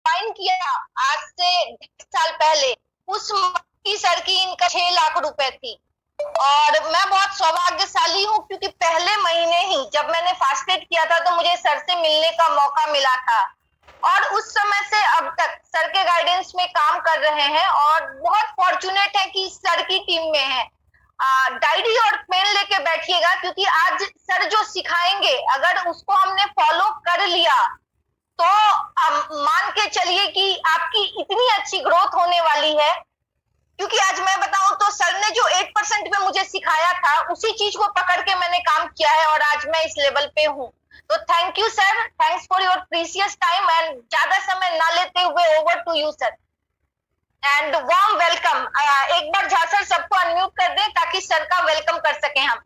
Join किया आज से 10 साल पहले, उस की सर की इनका 6 लाख रुपए थी। और मैं बहुत सौभाग्यशाली हूँ क्योंकि पहले महीने ही जब मैंने फास्टेड किया था तो मुझे सर से मिलने का मौका मिला था, और उस समय से अब तक सर के गाइडेंस में काम कर रहे हैं और बहुत फॉर्चुनेट है कि सर की टीम में है। डायरी और पेन लेके बैठिएगा क्योंकि आज सर जो सिखाएंगे अगर उसको हमने फॉलो कर लिया तो मान के चलिए कि आपकी इतनी अच्छी ग्रोथ होने वाली है। क्योंकि आज मैं बताऊं तो सर ने जो 8% में मुझे सिखाया था उसी चीज को पकड़ के मैंने काम किया है और आज मैं इस लेवल पे हूँ। तो thank you sir, thanks for your precious time and ज्यादा समय ना लेते हुए over to you sir and warm welcome. एक बार झा सर सबको अनम्यूट कर दें ताकि सर का वेलकम कर सकें हम।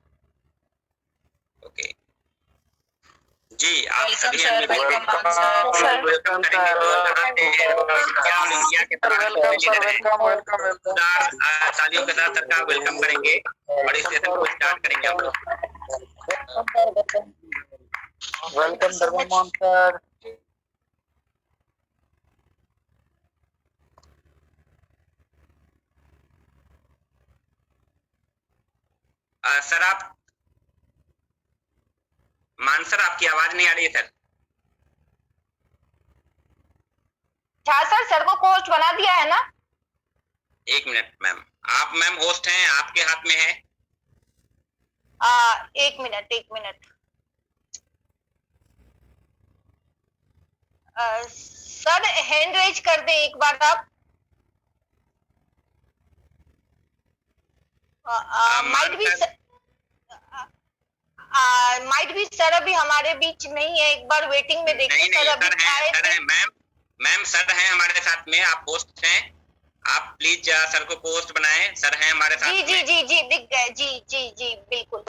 ओके जी, आप सभी वेलकम तालियों के साथ सर का वेलकम करेंगे और इस सेशन को स्टार्ट करेंगे हम लोग। Welcome धर्ममान sir. सर आप मान सर आपकी आवाज नहीं आ रही है सर। झा सर, सर को होस्ट बना दिया है ना? एक मिनट मैम, आप मैम होस्ट हैं, आपके हाथ में है। एक मिनट सर हैंड रेज कर दें एक बार आप। माइट भी सर अभी हमारे बीच नहीं है, एक बार वेटिंग में देखिए। सर अभी आए थे। मैम सर हैं हमारे साथ में, आप होस्ट हैं, आप प्लीज सर को होस्ट बनाएं, सर हैं हमारे साथ जी में। जी दिख गए। जी बिल्कुल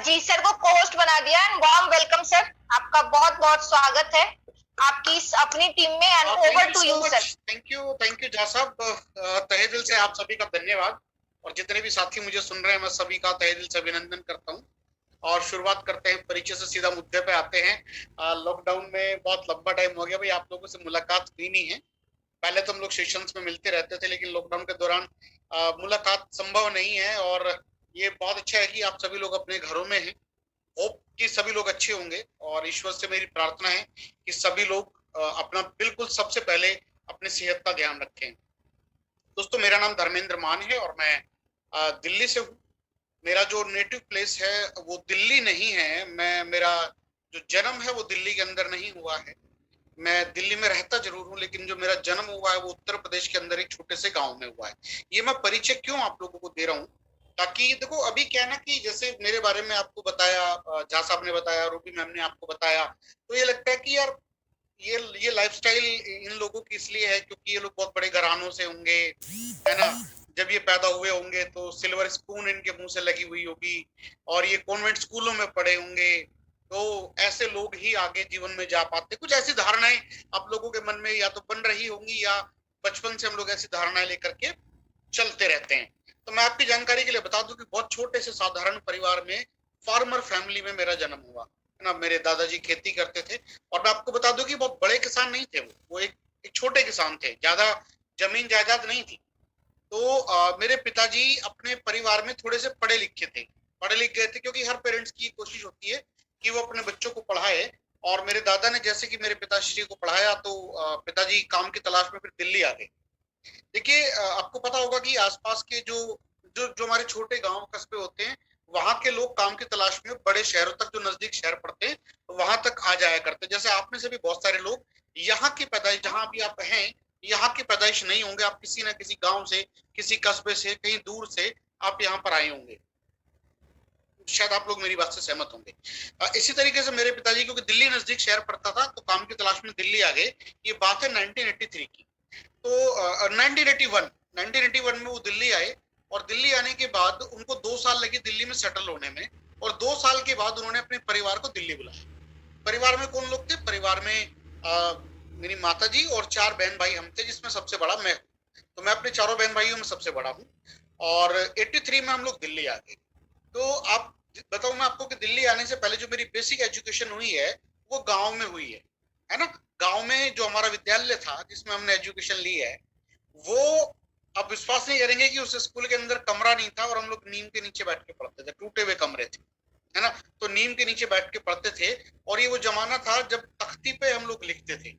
जी सर को होस्ट बना दिया एंड वार्म वेलकम सर, आपका बहुत बहुत स्वागत है आपकी अपनी टीम में and over to you sir. Thank you Jha साहब, तहे दिल से आप सभी का धन्यवाद और जितने भी साथी मुझे सुन रहे हैं मैं सभी का तहे दिल से अभिनंदन करता हूं। और शुरुआत करते हैं परिचय से, सीधा मुद्दे पे आते हैं। लॉकडाउन में बहुत लंबा टाइम हो गया भाई, आप लोगों से मुलाकात हुई नहीं है। पहले तो हम लोग सेशंस में मिलते रहते थे लेकिन लॉकडाउन के दौरान मुलाकात संभव नहीं है और ये बहुत अच्छा है कि आप सभी लोग अपने घरों में हैं। होप कि सभी लोग अच्छे होंगे और ईश्वर से मेरी प्रार्थना है कि सभी लोग अपना बिल्कुल सबसे पहले अपने सेहत का ध्यान रखें। दोस्तों मेरा नाम धर्मेंद्र मान है और मैं दिल्ली से हूँ। मेरा जो नेटिव प्लेस है वो दिल्ली नहीं है, मेरा जो जन्म है वो दिल्ली के अंदर नहीं हुआ है। मैं दिल्ली में रहता जरूर हूँ लेकिन जो मेरा जन्म हुआ है वो उत्तर प्रदेश के अंदर एक छोटे से गांव में हुआ है। ये मैं परिचय क्यों आप लोगों को दे रहा हूँ ताकि देखो अभी क्या है ना कि जैसे मेरे बारे में आपको बताया, झा साहब ने बताया, रूबी मैम ने आपको बताया, तो ये लगता है कि यार ये लाइफस्टाइल इन लोगों की इसलिए है क्योंकि ये लोग बहुत बड़े घरानों से होंगे, है ना। जब ये पैदा हुए होंगे तो सिल्वर स्पून इनके मुंह से लगी हुई होगी और ये कॉन्वेंट स्कूलों में पढ़े होंगे, तो ऐसे लोग ही आगे जीवन में जा पाते। कुछ ऐसी धारणाएं आप लोगों के मन में या तो बन रही होंगी या बचपन से हम लोग ऐसी धारणाएं लेकर के चलते रहते हैं। तो मैं आपकी जानकारी के लिए बता दूं कि बहुत छोटे से साधारण परिवार में, फार्मर फैमिली में मेरा जन्म हुआ है ना। मेरे दादाजी खेती करते थे और मैं आपको बता दूं कि बहुत बड़े किसान नहीं थे, वो एक छोटे किसान थे, ज्यादा जमीन जायदाद नहीं थी। तो मेरे पिताजी अपने परिवार में थोड़े से पढ़े लिख गए थे क्योंकि हर पेरेंट्स की कोशिश होती है कि वो अपने बच्चों को पढ़ाए। और मेरे दादा ने जैसे कि मेरे पिताश्री को पढ़ाया तो पिताजी काम की तलाश में फिर दिल्ली आ गए। देखिए आपको पता होगा कि आसपास के जो जो जो हमारे छोटे गांव कस्बे होते हैं वहां के लोग काम की तलाश में बड़े शहरों तक, जो नजदीक शहर पड़ते हैं, तो वहां तक आ जाया करते। जैसे आप में से भी बहुत सारे लोग यहाँ की पैदाइश, जहां भी आप हैं यहाँ की पैदाइश नहीं होंगे, आप किसी ना किसी गांव से, किसी कस्बे से, कहीं दूर से आप यहाँ पर आए होंगे। शायद आप लोग मेरी बात से सहमत होंगे। इसी तरीके से मेरे पिताजी क्योंकि दिल्ली नजदीक शहर पड़ता था तो काम की तलाश में दिल्ली आ गए। ये बात है 1983 की। तो 1981 में वो दिल्ली आए और दिल्ली आने के बाद उनको 2 साल लगे दिल्ली में सेटल होने में और 2 साल के बाद उन्होंने अपने परिवार को दिल्ली बुलाया। परिवार में कौन लोग थे? परिवार में मेरी माता जी और 4 बहन भाई हम थे जिसमें सबसे बड़ा मैं हूँ। तो मैं अपने चारों बहन भाइयों में सबसे बड़ा हूँ और 83 में हम लोग दिल्ली आ गए। तो आप बताऊं मैं आपको कि दिल्ली आने से पहले जो मेरी बेसिक एजुकेशन हुई है वो गांव में हुई है है ना। गांव में जो हमारा विद्यालय था जिसमें हमने एजुकेशन ली है, वो आप विश्वास नहीं करेंगे कि उस स्कूल के अंदर कमरा नहीं था और हम लोग नीम के नीचे बैठ के पढ़ते थे, टूटे हुए कमरे थे, है ना। तो नीम के नीचे बैठ के पढ़ते थे और ये वो जमाना था जब तख्ती पे हम लोग लिखते थे।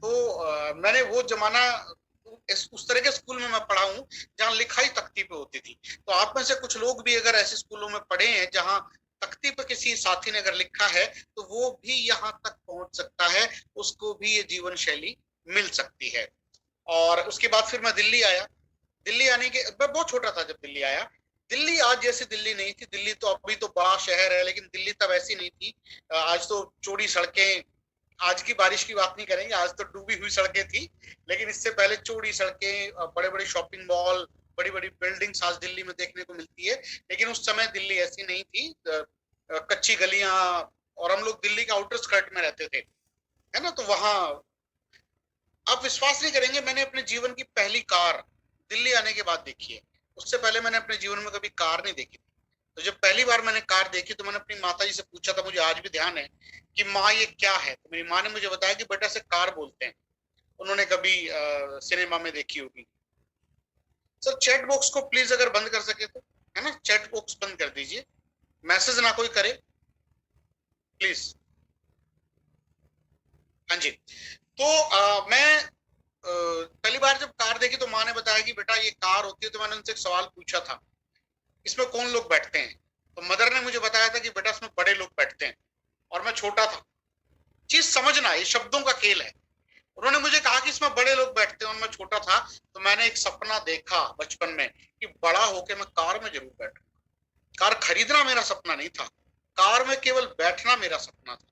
तो मैंने वो जमाना उस तरह के स्कूल में मैं पढ़ा हूँ जहाँ लिखाई तख्ती पे होती थी। तो आप में से कुछ लोग भी अगर ऐसे स्कूलों में पढ़े हैं जहाँ तख्ती पे किसी साथी ने अगर लिखा है तो वो भी यहाँ तक पहुंच सकता है, उसको भी ये जीवन शैली मिल सकती है। और उसके बाद फिर मैं दिल्ली आया। दिल्ली आने के मैं बहुत छोटा था जब दिल्ली आया। दिल्ली आज जैसी दिल्ली नहीं थी। दिल्ली तो अभी तो बड़ा शहर है, लेकिन दिल्ली तब ऐसी नहीं थी। आज तो चौड़ी सड़कें, आज की बारिश की बात नहीं करेंगे, आज तो डूबी हुई सड़कें थी, लेकिन इससे पहले चौड़ी सड़कें, बड़े बड़े शॉपिंग मॉल, बड़ी बड़ी बिल्डिंग्स आज दिल्ली में देखने को मिलती है। लेकिन उस समय दिल्ली ऐसी नहीं थी, कच्ची गलियां, और हम लोग दिल्ली के आउटर स्कर्ट में रहते थे, है ना। तो वहां आप विश्वास नहीं करेंगे, मैंने अपने जीवन की पहली कार दिल्ली आने के बाद देखी है। उससे पहले मैंने अपने जीवन में कभी कार नहीं देखी थी। तो जब पहली बार मैंने कार देखी तो मैंने अपनी माता जी से पूछा था, मुझे आज भी ध्यान है, कि माँ ये क्या है। तो मेरी माँ ने मुझे बताया कि बेटा से कार बोलते हैं। उन्होंने कभी सिनेमा में देखी होगी। सर चैट बॉक्स को प्लीज अगर बंद कर सके तो, है ना, चैट बॉक्स बंद कर दीजिए, मैसेज ना कोई करे प्लीज। हाँ जी। तो मैं पहली बार जब कार देखी तो माँ ने बताया कि बेटा ये कार होती है। तो मैंने उनसे एक सवाल पूछा था, इसमें कौन लोग बैठते हैं। तो मदर ने मुझे बताया था कि बेटा इसमें बड़े लोग बैठते हैं, और मैं छोटा था। चीज समझना, ये शब्दों का खेल है। उन्होंने मुझे कहा कि इसमें बड़े लोग बैठते हैं और मैं छोटा था। तो मैंने एक सपना देखा बचपन में कि बड़ा होकर मैं कार में जरूर बैठूं। कार खरीदना मेरा सपना नहीं था, कार में केवल बैठना मेरा सपना था।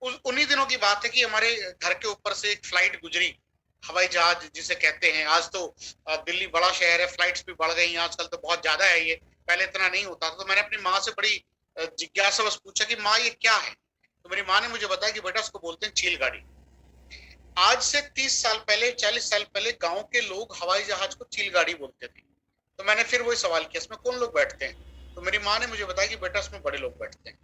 उन्हीं दिनों की बात है कि हमारे घर के ऊपर से एक फ्लाइट गुजरी, हवाई जहाज जिसे कहते हैं। आज तो दिल्ली बड़ा शहर है, फ्लाइट्स भी बढ़ गई हैं, आजकल तो बहुत ज्यादा है, ये पहले इतना नहीं होता था। तो मैंने अपनी माँ से बड़ी जिज्ञासा बस पूछा कि माँ ये क्या है। तो मेरी माँ ने मुझे बताया कि बेटा उसको बोलते हैं चील गाड़ी। आज से 30 साल पहले, 40 साल पहले गांव के लोग हवाई जहाज को चील गाड़ी बोलते थे। तो मैंने फिर वही सवाल किया, इसमें कौन लोग बैठते हैं। तो मेरी माँ ने मुझे बताया कि बेटा इसमें बड़े लोग बैठते हैं।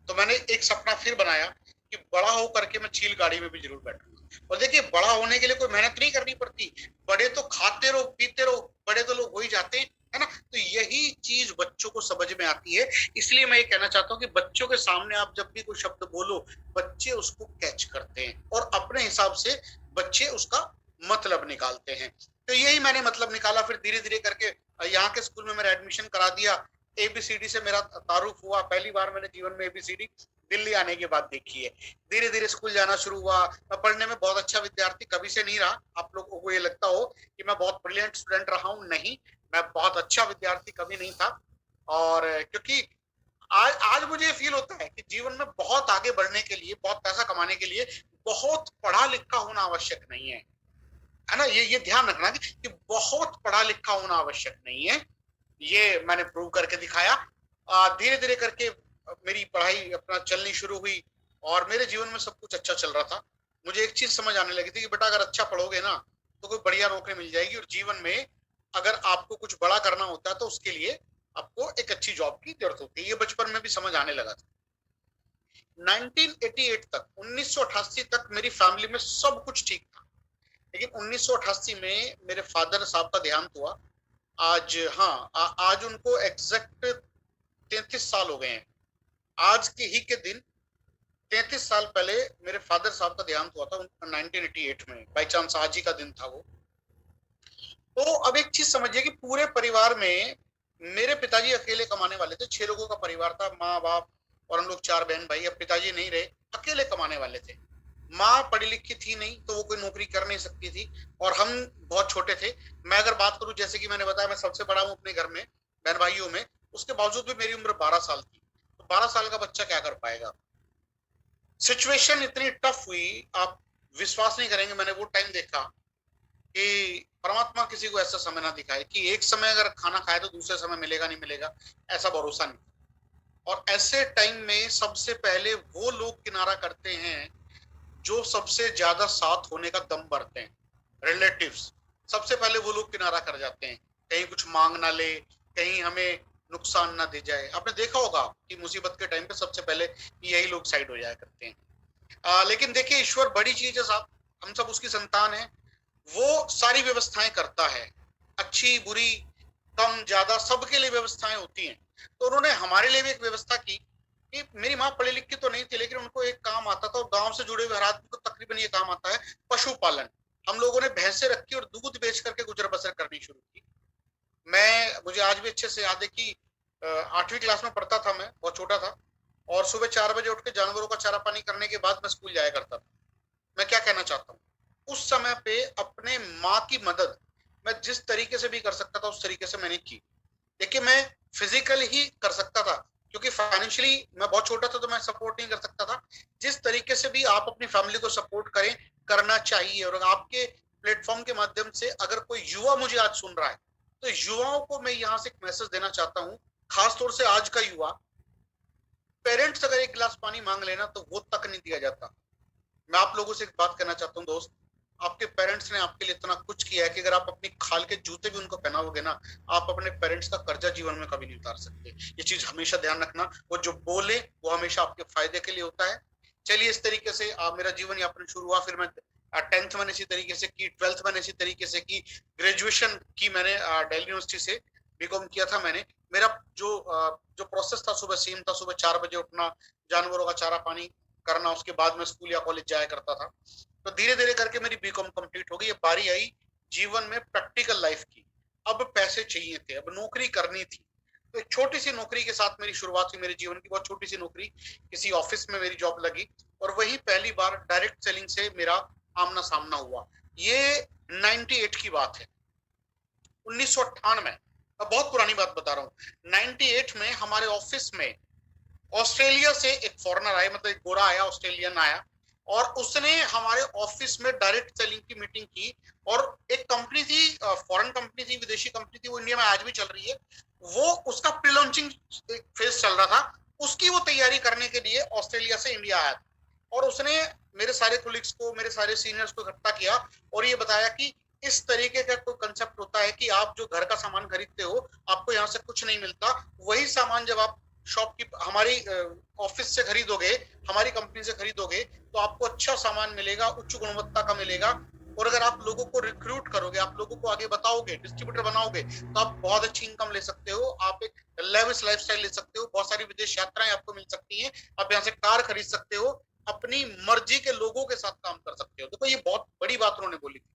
तो मैंने एक सपना फिर बनाया कि बड़ा होकर के मैं चील गाड़ी में भी जरूर बैठूंगा। और देखिए, बड़ा होने के लिए कोई मेहनत नहीं करनी पड़ती, बड़े तो खाते रहो पीते रहो, बड़े तो लोग हो ही जाते हैं, है ना। तो यही चीज बच्चों को समझ में आती है। इसलिए मैं ये कहना चाहता हूँ कि बच्चों के सामने आप जब भी कोई शब्द बोलो, बच्चे उसको कैच करते हैं और अपने हिसाब से बच्चे उसका मतलब निकालते हैं। तो यही मैंने मतलब निकाला। फिर धीरे धीरे करके यहाँ के स्कूल में मेरा एडमिशन करा दिया। ABCD से मेरा तारुफ हुआ। पहली बार मैंने जीवन में ABCD दिल्ली आने के बाद देखी है। धीरे धीरे स्कूल जाना शुरू हुआ। मैं पढ़ने में बहुत अच्छा विद्यार्थी कभी से नहीं रहा। आप लोगों को ये लगता हो कि मैं बहुत ब्रिलियंट स्टूडेंट रहा हूँ, नहीं, मैं बहुत अच्छा विद्यार्थी कभी नहीं था। और क्योंकि आज मुझे ये फील होता है कि जीवन में बहुत आगे बढ़ने के लिए, बहुत पैसा कमाने के लिए बहुत पढ़ा लिखा होना आवश्यक नहीं है, है ना। ये ध्यान रखना कि बहुत पढ़ा लिखा होना आवश्यक नहीं है। ये मैंने प्रूव करके दिखाया। धीरे धीरे करके मेरी पढ़ाई अपना चलनी शुरू हुई और मेरे जीवन में सब कुछ अच्छा चल रहा था। मुझे एक चीज समझ आने लगी थी कि बेटा अगर अच्छा पढ़ोगे ना तो कोई बढ़िया नौकरी मिल जाएगी, और जीवन में अगर आपको कुछ बड़ा करना होता है तो उसके लिए आपको एक अच्छी जॉब की जरूरत होती है। ये बचपन में भी समझ आने लगा था। 1988 तक, 1988 तक मेरी फैमिली में सब कुछ ठीक था। लेकिन 1988 में मेरे फादर साहब का देहांत हुआ। आज आज उनको एग्जैक्ट 33 साल हो गए हैं। आज के ही के दिन 33 साल पहले मेरे फादर साहब का देहांत हुआ था 1988 में। बाई चांस आज ही का दिन था वो। तो अब एक चीज समझिए कि पूरे परिवार में मेरे पिताजी अकेले कमाने वाले थे। 6 लोगों का परिवार था, माँ बाप और हम लोग 4 बहन भाई। अब पिताजी नहीं रहे, अकेले कमाने वाले थे। माँ पढ़ी लिखी थी नहीं, तो वो कोई नौकरी कर नहीं सकती थी, और हम बहुत छोटे थे। मैं अगर बात करूं, जैसे कि मैंने बताया मैं सबसे बड़ा हूं अपने घर में बहन भाइयों में, उसके बावजूद भी मेरी उम्र 12 साल थी। तो 12 साल का बच्चा क्या कर पाएगा। सिचुएशन इतनी टफ हुई, आप विश्वास नहीं करेंगे। मैंने वो टाइम देखा कि परमात्मा किसी को ऐसा समय ना दिखाए कि एक समय अगर खाना खाए तो दूसरे समय मिलेगा नहीं मिलेगा, ऐसा भरोसा नहीं। और ऐसे टाइम में सबसे पहले वो लोग किनारा करते हैं जो सबसे ज्यादा साथ होने का दम भरते हैं। रिलेटिव्स सबसे पहले वो लोग किनारा कर जाते हैं, कहीं कुछ मांग ना ले, कहीं हमें नुकसान ना दे जाए। आपने देखा होगा कि मुसीबत के टाइम पे सबसे पहले यही लोग साइड हो जाया करते हैं। लेकिन देखिए ईश्वर बड़ी चीज है साहब, हम सब उसकी संतान है, वो सारी व्यवस्थाएं करता है, अच्छी बुरी कम ज्यादा सबके लिए व्यवस्थाएं होती हैं। तो उन्होंने हमारे लिए भी एक व्यवस्था की कि मेरी माँ पढ़ी लिखी तो नहीं थी, लेकिन उनको एक काम आता था, और गांव से जुड़े हुए हर आदमी को तकरीबन ये काम आता है, पशुपालन। हम लोगों ने भैंसे रखी और दूध बेच करके गुजर बसर करनी शुरू की। मुझे आज भी अच्छे से याद है कि 8वीं क्लास में पढ़ता था, मैं बहुत छोटा था, और सुबह 4 बजे उठ के जानवरों का चारा पानी करने के बाद मैं स्कूल जाया करता था। मैं क्या कहना चाहता हूँ, उस समय पे अपने माँ की मदद मैं जिस तरीके से भी कर सकता था उस तरीके से मैंने की। देखिए मैं फिजिकल ही कर सकता था, क्योंकि फाइनेंशियली मैं बहुत छोटा था तो मैं सपोर्ट नहीं कर सकता था। जिस तरीके से भी आप अपनी फैमिली को सपोर्ट करें, करना चाहिए। और आपके प्लेटफॉर्म के माध्यम से अगर कोई युवा मुझे आज सुन रहा है, तो युवाओं को मैं यहाँ से एक मैसेज देना चाहता हूँ, खासतौर से आज का युवा। पेरेंट्स अगर एक गिलास पानी मांग लेना तो वो तक नहीं दिया जाता। मैं आप लोगों से एक बात कहना चाहता हूँ दोस्त, आपके पेरेंट्स ने आपके लिए इतना कुछ किया है कि अगर आप अपनी खाल के जूते भी उनको पहनाओगे ना, आप अपने पेरेंट्स का कर्जा जीवन में कभी नहीं उतार सकते। ये चीज हमेशा ध्यान रखना, वो जो बोले वो हमेशा आपके फायदे के लिए होता है। चलिए इस तरीके से मेरा जीवन यापन शुरू हुआ। फिर मैं 10th मैंने इसी तरीके से की, 12th मैंने इसी तरीके से की, ग्रेजुएशन की मैंने दिल्ली यूनिवर्सिटी से बीकॉम किया था मैंने। मेरा जो प्रोसेस था सुबह सेम था, सुबह 4 बजे उठना, जानवरों का चारा पानी करना, उसके बाद में स्कूल या कॉलेज जाया करता था। तो धीरे धीरे करके मेरी बीकॉम कंप्लीट हो गई। बारी आई जीवन में प्रैक्टिकल लाइफ की। अब पैसे चाहिए थे, अब नौकरी करनी थी। तो एक छोटी सी नौकरी के साथ मेरी शुरुआत हुई, मेरे जीवन की बहुत छोटी सी नौकरी, किसी ऑफिस में मेरी जॉब लगी, और वही पहली बार डायरेक्ट सेलिंग से मेरा आमना सामना हुआ। ये 98 की बात है, 1998। अब बहुत पुरानी बात बता रहा हूँ। 98 में हमारे ऑफिस में ऑस्ट्रेलिया से एक फॉरेनर आया, मतलब एक गोरा आया, ऑस्ट्रेलियन आया, और उसने हमारे ऑफिस में डायरेक्ट सेलिंग की मीटिंग की। और एक कंपनी थी, फॉरेन कंपनी थी, विदेशी कंपनी थी, वो इंडिया में आज भी चल रही है। वो उसका प्री लॉन्चिंग फेज चल रहा था, उसकी वो तैयारी करने के लिए ऑस्ट्रेलिया से इंडिया आया था। और उसने मेरे सारे कोलिग्स को, मेरे सारे सीनियर्स को इकट्ठा किया और ये बताया कि इस तरीके का कोई कंसेप्ट होता है कि आप जो घर का सामान खरीदते हो, आपको यहाँ से कुछ नहीं मिलता। वही सामान जब आप हमारी ऑफिस से खरीदोगे, हमारी कंपनी से खरीदोगे, तो आपको अच्छा सामान मिलेगा, उच्च गुणवत्ता का मिलेगा। और अगर आप लोगों को रिक्रूट करोगे, आप लोगों को आगे बताओगे, डिस्ट्रीब्यूटर बनाओगे, तो आप बहुत अच्छी इनकम ले सकते हो, आप एक लेविश लाइफस्टाइल ले सकते हो, बहुत सारी विदेश यात्राएं आपको मिल सकती हैं, आप यहाँ से कार खरीद सकते हो, अपनी मर्जी के लोगों के साथ काम कर सकते हो। देखो ये बहुत बड़ी बात उन्होंने बोली थी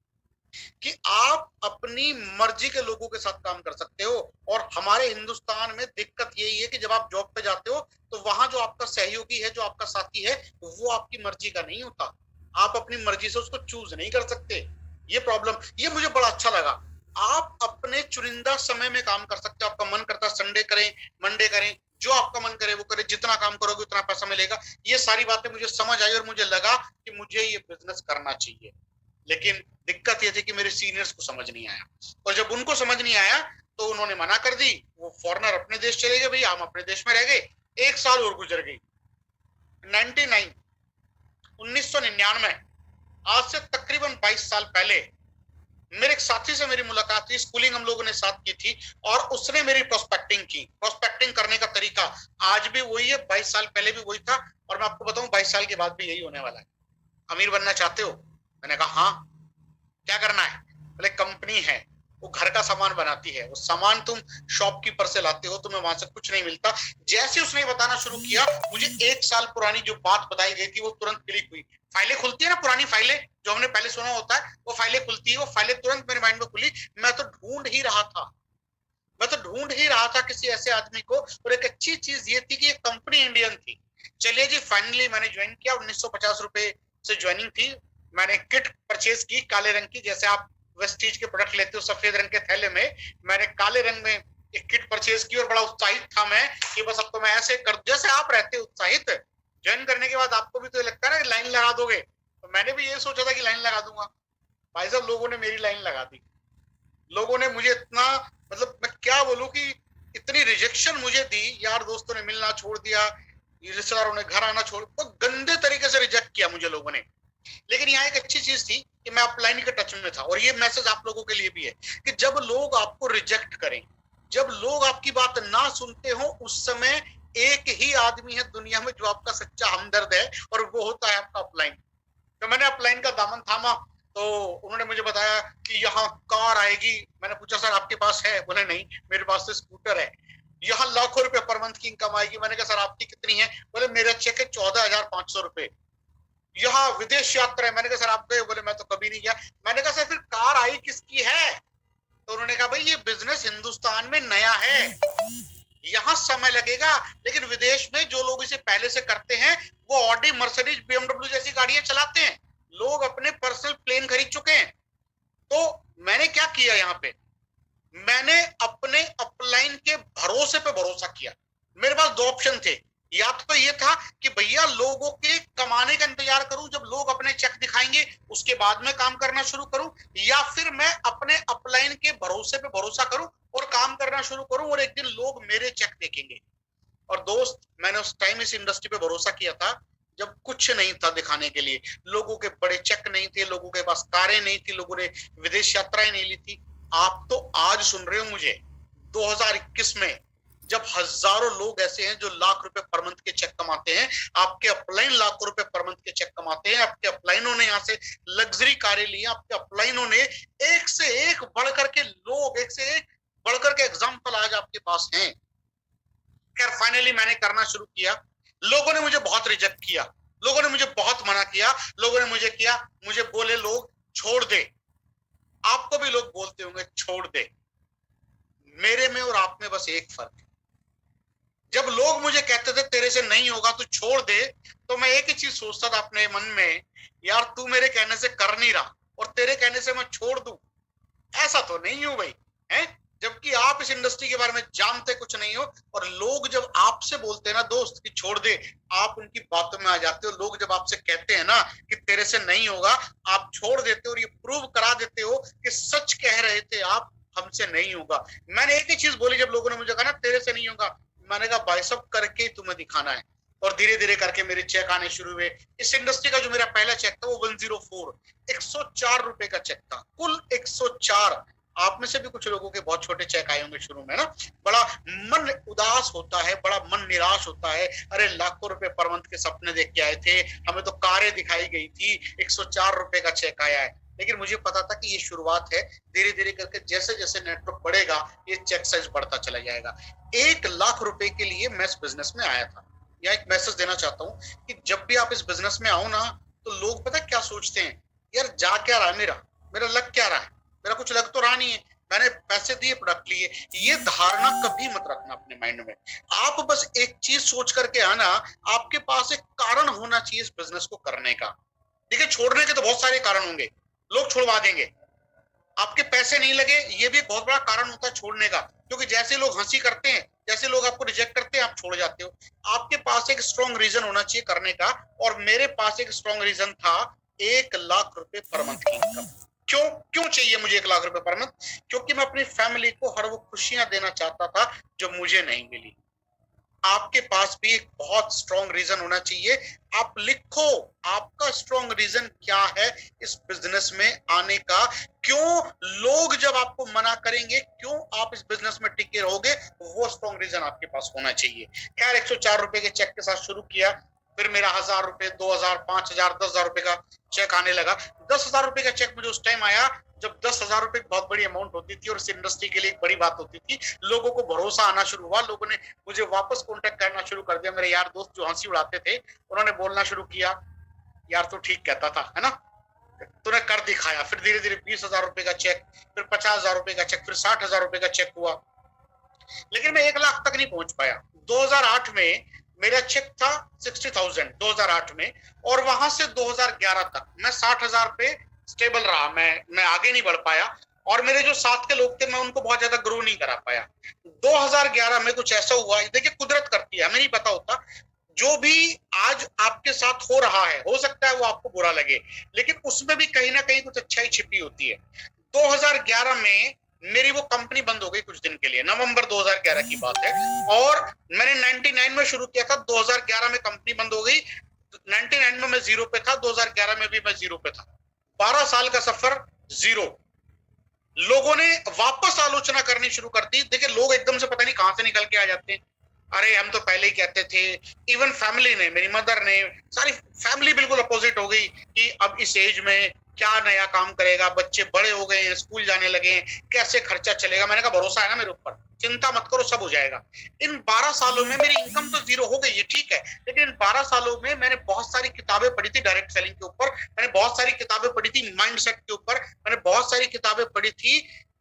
कि आप अपनी मर्जी के लोगों के साथ काम कर सकते हो। और हमारे हिंदुस्तान में दिक्कत यही है कि जब आप जॉब पे जाते हो तो वहां जो आपका सहयोगी है, जो आपका साथी है, वो आपकी मर्जी का नहीं होता, आप अपनी मर्जी से उसको चूज नहीं कर सकते। ये प्रॉब्लम, ये मुझे बड़ा अच्छा लगा। आप अपने चुनिंदा समय में काम कर सकते हो। आपका मन करता है संडे करें, मंडे करें, जो आपका मन करे वो करे, जितना काम करोगे उतना पैसा मिलेगा। ये सारी बातें मुझे समझ आई और मुझे लगा कि मुझे ये बिजनेस करना चाहिए। लेकिन दिक्कत ये थी कि मेरे सीनियर्स को समझ नहीं आया, और जब उनको समझ नहीं आया तो उन्होंने मना कर दी। वो फॉरेनर अपने देश चले गए, भैया हम अपने देश में रह गए। 1 साल और गुजर गई। 1999, आज से तकरीबन 22 साल पहले मेरे एक साथी से मेरी मुलाकात थी, स्कूलिंग हम लोगों ने साथ की थी, और उसने मेरी प्रोस्पेक्टिंग की। प्रोस्पेक्टिंग करने का तरीका आज भी वही है, 22 साल पहले भी वही था, और मैं आपको बताऊं 22 साल के बाद भी यही होने वाला है। अमीर बनना चाहते हो? मैंने कहा हाँ। क्या करना है? बोले कंपनी है, वो घर का सामान बनाती है, वो सामान तुम शॉपकीपर से लाते हो, तुम्हें वहां से कुछ नहीं मिलता। जैसे उसने बताना शुरू किया, मुझे 1 साल पुरानी जो बात बताई गई थी वो तुरंत क्लिक हुई। फाइलें खुलती है ना, पुरानी फाइलें जो हमने पहले सुना होता है, वो फाइलें खुलती है। वो फाइलें तुरंत मेरे माइंड में खुली। मैं तो ढूंढ ही रहा था किसी ऐसे आदमी को। और एक अच्छी चीज ये थी कि ये कंपनी इंडियन थी। चलिए जी, फाइनली मैंने ज्वाइन किया। 1950 रुपए से ज्वाइनिंग थी। मैंने किट परचेज की काले रंग की, जैसे आप वेस्टीज के प्रोडक्ट लेते हो सफेद रंग के थैले में, मैंने काले रंग में एक किट परचेज की। और बड़ा उत्साहित था मैं कि बस अब तो मैं ऐसे कर, जैसे आप रहते उत्साहित। ज्वाइन करने के बाद आपको भी तो लगता है ना लाइन लगा दोगे, तो मैंने भी ये सोचा था कि लाइन लगा दूंगा। भाई साहब, लोगों ने मेरी लाइन लगा दी। लोगों ने मुझे इतना, मतलब मैं क्या बोलूं कि इतनी रिजेक्शन मुझे दी। यार दोस्तों ने मिलना छोड़ दिया, रिश्तेदारों ने घर आना छोड़, तो गंदे तरीके से रिजेक्ट किया मुझे लोगों ने। लेकिन यहाँ एक अच्छी चीज थी कि मैं अपलाइन के टच में था। और ये मैसेज आप लोगों के लिए भी है कि जब लोग आपको रिजेक्ट करें, जब लोग आपकी बात ना सुनते हो, उस समय एक ही आदमी है दुनिया में जो आपका सच्चा हमदर्द है, और वो होता है आपका अपलाइन। तो मैंने अपलाइन का दामन थामा, तो उन्होंने मुझे बताया कि यहाँ कार आएगी। मैंने पूछा सर आपके पास है? बोले नहीं, मेरे पास तो स्कूटर है। यहाँ लाखों रुपए पर मंथ की इनकम आएगी। मैंने कहा सर आपकी कितनी है? बोले मेरा चेक है 14,500 रुपए। यहाँ विदेश यात्रा है। मैंने कहा सर आप गए? बोले मैं तो कभी नहीं गया। मैंने कहा सर फिर कार आई किसकी है? तो उन्होंने कहा भाई ये बिजनेस हिंदुस्तान में नया है, यहाँ समय लगेगा, लेकिन विदेश में जो लोग इसे पहले से करते हैं वो ऑडी, मर्सिडीज, बीएमडब्ल्यू जैसी गाड़ियां चलाते हैं। लोग अपने पर्सनल प्लेन खरीद चुके हैं। तो मैंने क्या किया यहाँ पे, मैंने अपने अपलाइन के भरोसे पे भरोसा किया। मेरे पास दो ऑप्शन थे, या तो ये था कि भैया लोगों के कमाने का इंतजार करूं, जब लोग अपने चेक दिखाएंगे उसके बाद में काम करना शुरू करूं, या फिर मैं अपने अपलाइन के भरोसे पे भरोसा करूं और काम करना शुरू करूं और एक दिन लोग मेरे चेक देखेंगे। और दोस्त, मैंने उस टाइम इस इंडस्ट्री पे भरोसा किया था जब कुछ नहीं था दिखाने के लिए। लोगों के बड़े चेक नहीं थे, लोगों के पास कारें नहीं थी, लोगों ने विदेश यात्राएं नहीं ली थी। आप तो आज सुन रहे हो मुझे 2021 में, जब हजारों लोग ऐसे हैं जो लाख रुपए पर मंथ के चेक कमाते हैं। आपके अपलाइन लाखों रुपए पर मंथ के चेक कमाते हैं। आपके अपलाइनों ने यहाँ से लग्जरी कारें ली, आपके अपलाइनों ने एक से एक बढ़कर के लोग, एक से एक बढ़कर के एग्जाम्पल आज आपके पास हैं। खैर फाइनली मैंने करना शुरू किया। लोगों ने मुझे बहुत रिजेक्ट किया, लोगों ने मुझे बहुत मना किया, लोगों ने मुझे बोले लोग छोड़ दे। आपको भी लोग बोलते होंगे छोड़ दे। मेरे में और आप में बस एक फर्क है। जब लोग मुझे कहते थे तेरे से नहीं होगा तू छोड़ दे, तो मैं एक ही चीज सोचता था अपने मन में, यार तू मेरे कहने से कर नहीं रहा और तेरे कहने से मैं छोड़ दूं, ऐसा तो नहीं हूं भाई, है? जबकि आप इस इंडस्ट्री के बारे में जानते कुछ नहीं हो, और लोग जब आपसे बोलते हैं ना दोस्त कि छोड़ दे, आप उनकी बातों में आ जाते हो। लोग जब आपसे कहते हैं ना कि तेरे से नहीं होगा, आप छोड़ देते हो और ये प्रूव करा देते हो कि सच कह रहे थे आप, हमसे नहीं होगा। मैंने एक ही चीज बोली जब लोगों ने मुझे कहा ना तेरे से नहीं होगा, मैंने कहा भाई सब करके तुम्हें दिखाना है। और धीरे धीरे करके मेरे चेक आने शुरू हुए। इस इंडस्ट्री का जो मेरा पहला चेक था वो 104 104 रुपए का चेक था, कुल 104। आप में से भी कुछ लोगों के बहुत छोटे चेक आए होंगे शुरू में ना। बड़ा मन उदास होता है, बड़ा मन निराश होता है। अरे लाखों रुपए पर मंथ के सपने देख के आए थे, हमें तो कारें दिखाई गई थी, 104 रुपए का चेक आया है। लेकिन मुझे पता था कि ये शुरुआत है, धीरे धीरे करके जैसे जैसे नेटवर्क बढ़ेगा ये चेक साइज बढ़ता चला जाएगा। 1 लाख रुपए के लिए मैं इस बिजनेस में आया था। या एक मैसेज देना चाहता हूँ कि जब भी आप इस बिजनेस में आओ ना, तो लोग पता क्या सोचते हैं, यार जा क्या रहा है, मेरा लग क्या रहा है, मेरा कुछ लग तो रहा नहीं है, मैंने पैसे दिए प्रोडक्ट लिए। ये धारणा कभी मत रखना अपने माइंड में। आप बस एक चीज सोच करके आना, आपके पास एक कारण होना चाहिए इस बिजनेस को करने का। देखिए छोड़ने के तो बहुत सारे कारण होंगे, लोग छुड़वा देंगे, आपके पैसे नहीं लगे, ये भी एक बहुत बड़ा कारण होता है छोड़ने का। क्योंकि जैसे लोग हंसी करते हैं, जैसे लोग आपको रिजेक्ट करते हैं, आप छोड़ जाते हो। आपके पास एक स्ट्रॉन्ग रीजन होना चाहिए करने का, और मेरे पास एक स्ट्रॉन्ग रीजन था 1 लाख रुपए पर मंथ की इनकम। क्यों चाहिए मुझे 1 लाख रुपए पर मंथ? क्योंकि मैं अपनी फैमिली को हर वो खुशियां देना चाहता था जो मुझे नहीं मिली। आपके पास भी एक बहुत स्ट्रॉन्ग रीजन होना चाहिए। आप लिखो आपका स्ट्रॉन्ग रीजन क्या है इस बिजनेस में आने का। क्यों लोग जब आपको मना करेंगे, क्यों आप इस बिजनेस में टिके रहोगे, वो स्ट्रॉन्ग रीजन आपके पास होना चाहिए। खैर 104 रुपए के चेक के साथ शुरू किया, फिर मेरा 1000 रुपए, 2000, 5000, 10,000 रुपए का चेक आने लगा। 10,000 रुपए का चेक मुझे उस टाइम आया जब 10,000 रुपए बहुत बड़ी अमाउंट होती थी और इस इंडस्ट्री के लिए एक बड़ी बात होती थी। लोगों को भरोसा आना शुरू हुआ, लोगों ने मुझे वापस कांटेक्ट करना शुरू कर दिया। मेरे यार दोस्त जो हंसी उड़ाते थे, उन्होंने बोलना शुरू किया, यार तू ठीक कहता था, है ना, तूने कर दिखाया। फिर धीरे धीरे 20,000 रुपए का चेक, फिर 50,000 रुपए का चेक, फिर 60,000 रुपए का चेक हुआ। लेकिन मैं 1 लाख तक नहीं पहुंच पाया। 2008 में मेरा चेक था 60,000 2008 में, और वहां से 2011 तक मैं 60,000 पे स्टेबल रहा। मैं आगे नहीं बढ़ पाया, और मेरे जो साथ के लोग थे मैं उनको बहुत ज्यादा ग्रो नहीं करा पाया। 2011 में कुछ ऐसा हुआ, देखिए कुदरत करती है, हमें नहीं पता होता। जो भी आज आपके साथ हो रहा है, हो सकता है वो आपको बुरा लगे, लेकिन उसमें भी कहीं ना कहीं कुछ अच्छाई छिपी होती है। 2011 में मेरी वो कंपनी बंद हो गई कुछ दिन के लिए, नवंबर 2011 की बात है। और मैंने 99 में शुरू किया था, 2011 में कंपनी बंद हो गई। 99 में मैं जीरो पे था, 2011 में भी मैं जीरो पे था। 12 साल का सफर जीरो। लोगों ने वापस आलोचना करनी शुरू कर दी। देखिए लोग एकदम से पता नहीं कहां से निकल के आ जाते हैं। अरे हम तो पहले ही कहते थे, इवन फैमिली ने, मेरी मदर ने, सारी फैमिली बिल्कुल अपोजिट हो गई कि अब इस एज में क्या नया काम करेगा, बच्चे बड़े हो गए हैं, स्कूल जाने लगे हैं, कैसे खर्चा चलेगा। मैंने कहा भरोसा है ना मेरे ऊपर, चिंता मत करो, सब हो जाएगा। इन 12 सालों में मेरी इनकम तो जीरो हो गई है, ठीक है, लेकिन इन 12 सालों में मैंने बहुत सारी किताबें पढ़ी थी डायरेक्ट सेलिंग के ऊपर, मैंने बहुत सारी किताबें पढ़ी थी माइंडसेट के ऊपर, मैंने बहुत सारी किताबें पढ़ी थी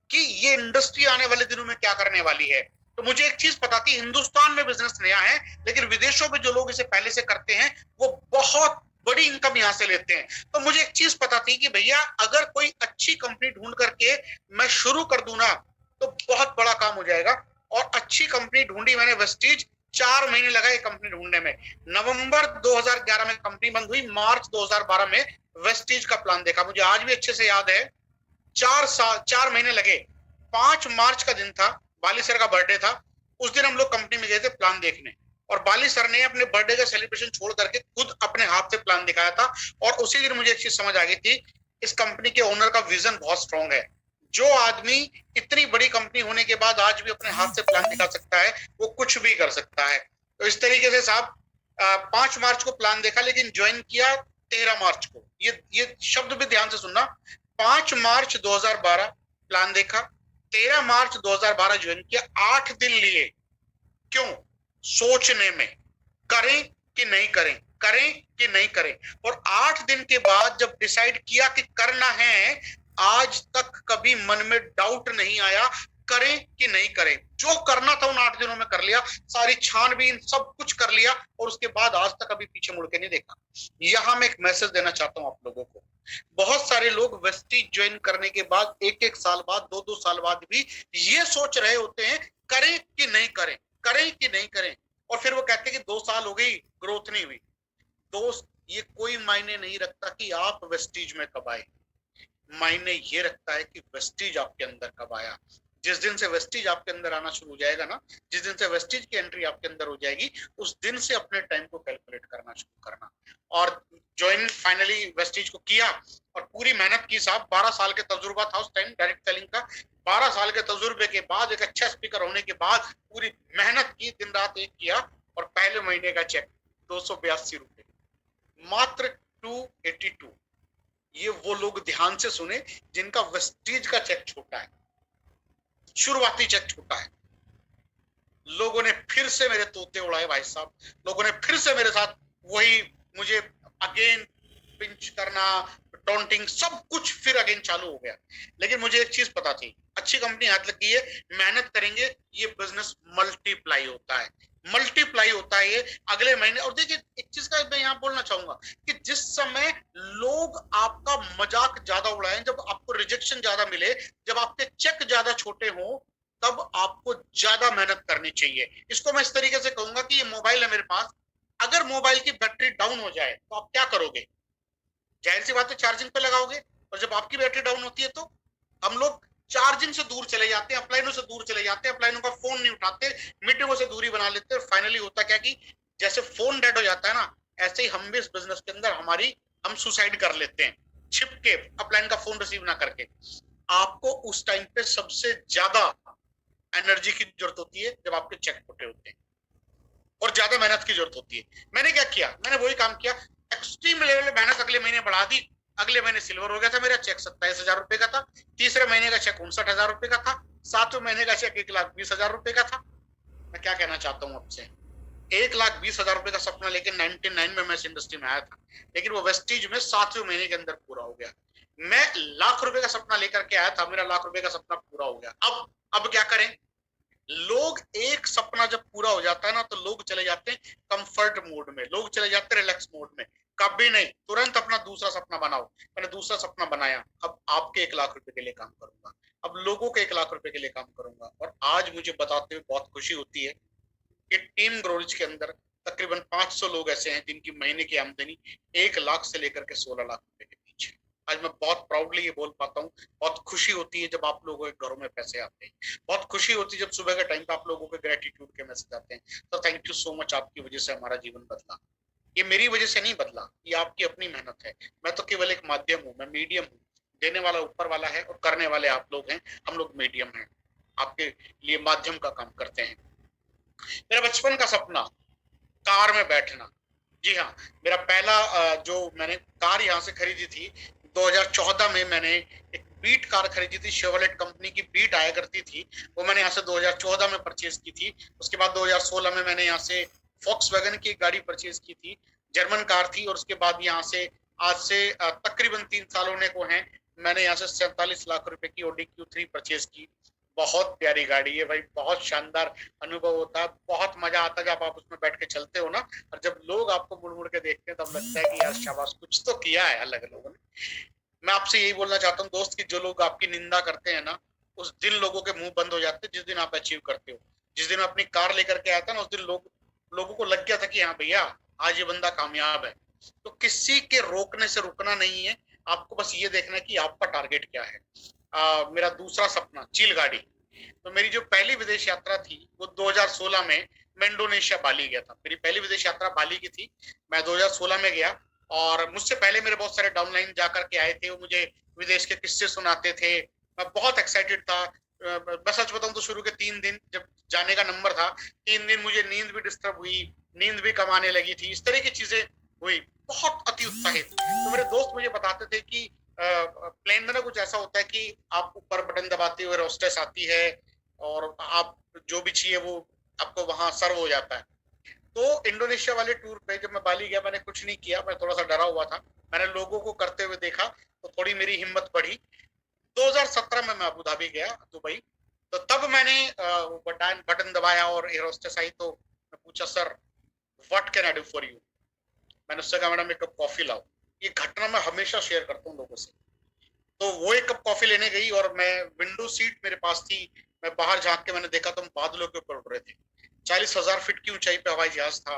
कि ये इंडस्ट्री आने वाले दिनों में क्या करने वाली है। तो मुझे एक चीज पता थी, हिंदुस्तान में बिजनेस नया है, लेकिन विदेशों में जो लोग इसे पहले से करते हैं वो बहुत बड़ी इनकम यहां से लेते हैं। तो मुझे एक चीज पता थी कि भैया अगर कोई अच्छी कंपनी ढूंढ करके मैं शुरू कर दूं ना तो बहुत बड़ा काम हो जाएगा। और अच्छी कंपनी ढूंढी मैंने, वेस्टीज। 4 महीने लगा ये कंपनी ढूंढने में। नवंबर 2011 में कंपनी बंद हुई, मार्च 2012 में वेस्टीज का प्लान देखा। मुझे आज भी अच्छे से याद है, 4 महीने लगे। 5 मार्च का दिन था, बाली सर का बर्थडे था, उस दिन हम लोग कंपनी में गए थे प्लान देखने, और बाली सर ने अपने बर्थडे का सेलिब्रेशन छोड़ करके खुद अपने हाथ से प्लान दिखाया था। और उसी दिन मुझे एक चीज समझ आ गई थी, इस कंपनी के ओनर का विजन बहुत स्ट्रांग है। जो आदमी इतनी बड़ी कंपनी होने के बाद आज भी अपने हाथ से प्लान दिखा सकता है, वो कुछ भी कर सकता है। तो इस तरीके से साहब 5 मार्च को प्लान देखा, लेकिन ज्वाइन किया 13 मार्च को। ये शब्द भी ध्यान से सुनना, 5 मार्च 2012 प्लान देखा, 13 मार्च 2012 ज्वाइन किया। 8 दिन लिए, क्यों? सोचने में, करें कि नहीं करें, करें कि नहीं करें। और 8 दिन के बाद जब डिसाइड किया कि करना है, आज तक कभी मन में डाउट नहीं आया करें कि नहीं करें। जो करना था उन 8 दिनों में कर लिया, सारी छानबीन सब कुछ कर लिया, और उसके बाद आज तक कभी पीछे मुड़ के नहीं देखा। यहां मैं एक मैसेज देना चाहता हूं आप लोगों को। बहुत सारे लोग वेस्टीज ज्वाइन करने के बाद 1-1 साल बाद, 2-2 साल बाद भी ये सोच रहे होते हैं करें कि नहीं करें, करें कि नहीं करें। और फिर वो कहते हैं कि 2 साल हो गई, ग्रोथ नहीं हुई। दोस्त, ये कोई मायने नहीं रखता कि आप वेस्टीज में कब आए, मायने ये रखता है कि वेस्टीज आपके अंदर कब आया। जिस दिन से वेस्टीज आपके अंदर आना शुरू हो जाएगा ना, जिस दिन से वेस्टीज की एंट्री आपके अंदर हो जाएगी, उस दिन से अपने टाइम को कैलकुलेट करना शुरू करना। और ज्वाइन फाइनली वेस्टीज को किया और पूरी मेहनत की साहब। 12 साल के तजुर्बा था उस टाइम डायरेक्ट सेलिंग का। 12 साल के तजुर्बे के बाद, एक अच्छा स्पीकर होने के बाद, पूरी मेहनत की, दिन रात एक किया, और पहले महीने का चेक 282 रुपए, मात्र 282। ये वो लोग ध्यान से सुने जिनका वेस्टीज का चेक छोटा है, शुरुआती चेक छोटा है। लोगों ने फिर से मेरे तोते उड़ाए भाई साहब, लोगों ने फिर से मेरे साथ वही, मुझे अगेन पिंच करना, टॉन्टिंग, सब कुछ फिर अगेन चालू हो गया। लेकिन मुझे एक चीज पता थी, अच्छी कंपनी हाथ लगी है, मेहनत करेंगे, ये बिजनेस मल्टीप्लाई होता है, मल्टीप्लाई होता है ये अगले महीने। और देखिए एक चीज का मैं यहाँ बोलना चाहूंगा कि जिस समय लोग आपका मजाक ज्यादा उड़ाएं, जब आपको रिजेक्शन ज्यादा मिले, जब आपके चेक ज्यादा छोटे हो, तब आपको ज्यादा मेहनत करनी चाहिए। इसको मैं इस तरीके से कहूंगा कि ये मोबाइल है मेरे पास, अगर मोबाइल की बैटरी डाउन हो जाए तो आप क्या करोगे? जाहिर सी बात है चार्जिंग पे लगाओगे। और जब आपकी बैटरी डाउन होती है तो हम लोग चार्जिंग से दूर चले जाते हैं, अपलाइनों से दूर चले जाते हैं, अपलाइनों का फोन नहीं उठाते, मीटिंगों से दूरी बना लेते हैं। फाइनली होता क्या कि जैसे फोन डेड हो जाता है ना, ऐसे ही हम भी इस बिजनेस के अंदर हम सुसाइड कर लेते हैं, छिप के, अपलाइन का फोन रिसीव ना करके। आपको उस टाइम पे सबसे ज्यादा एनर्जी की जरूरत होती है जब आपके चेक फुटे होते हैं, और ज्यादा मेहनत की जरूरत होती है। मैंने क्या किया? मैंने वही काम किया, एक्सट्रीम लेवल में मेहनत अगले महीने बढ़ा दी। अगले महीने सिल्वर हो गया था मेरा चेक, 27,000 रुपए का था। तीसरे महीने का चेक 59,000 रुपए का था। 7वें महीने का चेक 1,20,000 रुपए का था। मैं क्या कहना चाहता हूँ आपसे, 1,20,000 रुपए का सपना लेके 99 में मैं इस इंडस्ट्री में आया था, लेकिन वो वेस्टीज में 7वें महीने के अंदर पूरा हो गया। मैं लाख रुपए का सपना लेकर के आया था, मेरा लाख रुपए का सपना पूरा हो गया। अब क्या करें? लोग एक सपना जब पूरा हो जाता है ना, तो लोग चले जाते हैं कंफर्ट मोड में, लोग चले जाते हैं रिलैक्स मोड में। कभी नहीं, तुरंत अपना दूसरा सपना बनाओ। मैंने दूसरा सपना बनाया, अब आपके 1 लाख रुपए के लिए काम करूंगा, अब लोगों के 1 लाख रुपए के लिए काम करूंगा। और आज मुझे बताते हुए बहुत खुशी होती है कि टीम ग्रोरिच के अंदर तकरीबन 500 लोग ऐसे हैं जिनकी महीने की आमदनी 1 लाख से लेकर के 16 लाख रुपए के बीच है। आज मैं बहुत प्राउडली ये बोल पाता हूँ, बहुत खुशी होती है जब आप लोगों के घरों में पैसे आते हैं, बहुत खुशी होती है जब सुबह के टाइम पे आप लोगों के ग्रेटिट्यूड के मैसेज आते हैं। तो थैंक यू सो मच, आपकी वजह से हमारा जीवन बदला। ये मेरी वजह से नहीं बदला, ये आपकी अपनी मेहनत है। मैं तो केवल एक माध्यम हूँ, मैं मीडियम हूँ। देने वाला ऊपर वाला है और करने वाले आप लोग हैं, हम लोग मीडियम हैं, आपके लिए माध्यम का काम करते हैं। मेरा बचपन का सपना, कार में बैठना। जी हाँ, मेरा पहला जो मैंने कार यहाँ से खरीदी थी 2014 में, मैंने एक बीट कार खरीदी थी, शेवरलेट कंपनी की बीट आया करती थी, वो मैंने यहाँ से 2014 में परचेज की थी। उसके बाद 2016 में मैंने यहाँ से फॉक्सवैगन की एक गाड़ी परचेज की थी, जर्मन कार थी। और उसके बाद यहाँ से आज से तकरीबन 3 साल होने को हैं, मैंने यहाँ से 47 लाख रुपए की ऑडी Q3 परचेज की। बहुत प्यारी गाड़ी है भाई, बहुत शानदार अनुभव होता है, बहुत मजा आता है जब आप उसमें बैठ के चलते हो ना, और जब लोग आपको मुड़ मुड़ के देखते हैं तब लगता है कि यार शाबाश, कुछ तो किया है अलग लोगों ने। मैं आपसे यही बोलना चाहता हूँ दोस्त, कि जो लोग आपकी निंदा करते हैं ना, उस दिन लोगों के मुंह बंद हो जाते हैं जिस दिन आप अचीव करते हो। जिस दिन मैं अपनी कार लेकर के आया था ना, उस दिन लोगों को लग गया था कि हाँ भैया, आज ये बंदा कामयाब है। तो किसी के रोकने से रुकना नहीं है, आपको बस ये देखना है कि आपका टारगेट क्या है। मेरा दूसरा सपना, चील गाड़ी। तो मेरी जो पहली विदेश यात्रा थी वो 2016 में मैं इंडोनेशिया बाली गया था। मेरी पहली विदेश यात्रा बाली की थी, मैं 2016 में गया। और मुझसे पहले मेरे बहुत सारे डाउनलाइन जाकर के आए थे, वो मुझे विदेश के किस्से सुनाते थे, मैं बहुत एक्साइटेड था। मैं सच बताऊं तो शुरू के 3 दिन जब जाने का नंबर था, 3 दिन मुझे नींद भी डिस्टर्ब हुई, नींद भी कम आने लगी थी, इस तरह की चीजें हुई, बहुत अति उत्साहित। तो मेरे दोस्त मुझे बताते थे कि प्लेन में ना कुछ ऐसा होता है कि आप ऊपर बटन दबाते हुए होस्टेस आती है और आप जो भी चाहिए वो आपको वहां सर्व हो जाता है। तो इंडोनेशिया वाले टूर पे जब मैं बाली गया, मैंने कुछ नहीं किया, मैं थोड़ा सा डरा हुआ था। मैंने लोगों को करते हुए देखा तो थोड़ी मेरी हिम्मत बढ़ी। 2017 में मैं अबू धाबी गया, दुबई। तो तब मैंने बटन दबाया और एयर होस्टेस आई, तो मैं पूछा, sir what can I do for you. मैंने उससे कहा, मैडम एक कप कॉफी लाओ। ये घटना मैं हमेशा शेयर करता हूँ लोगों से। तो वो एक कप कॉफी लेने गई और मैं, विंडो सीट मेरे पास थी, मैं बाहर झांक के मैंने देखा तो हम बादलों के ऊपर उड़ रहे थे। 40,000 फीट की ऊंचाई पे हवाई जहाज था।